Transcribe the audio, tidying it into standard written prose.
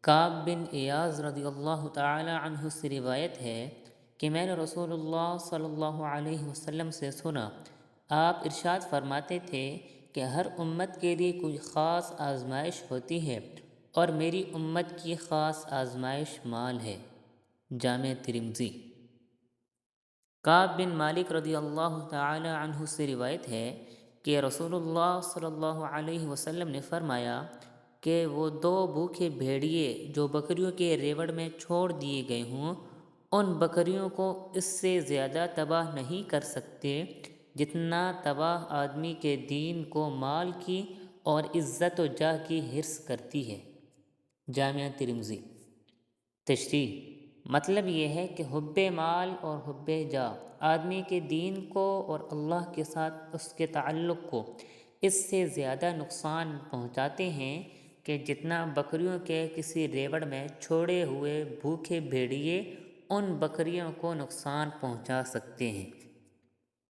کعب بن ایاز رضی اللہ تعالی عنہ سے روایت ہے کہ میں نے رسول اللہ صلی اللہ علیہ وسلم سے سنا، آپ ارشاد فرماتے تھے کہ ہر امت کے لیے کوئی خاص آزمائش ہوتی ہے اور میری امت کی خاص آزمائش مال ہے۔ جامع ترمذی۔ کعب بن مالک رضی اللہ تعالی عنہ سے روایت ہے کہ رسول اللہ صلی اللہ علیہ وسلم نے فرمایا کہ وہ دو بھوکے بھیڑیے جو بکریوں کے ریوڑ میں چھوڑ دیے گئے ہوں، ان بکریوں کو اس سے زیادہ تباہ نہیں کر سکتے جتنا تباہ آدمی کے دین کو مال کی اور عزت و جاہ کی حرص کرتی ہے۔ جامعہ ترمذی۔ تشریح۔ مطلب یہ ہے کہ حب مال اور حب جاہ آدمی کے دین کو اور اللہ کے ساتھ اس کے تعلق کو اس سے زیادہ نقصان پہنچاتے ہیں کہ جتنا بکریوں کے کسی ریوڑ میں چھوڑے ہوئے بھوکے بھیڑیے ان بکریوں کو نقصان پہنچا سکتے ہیں۔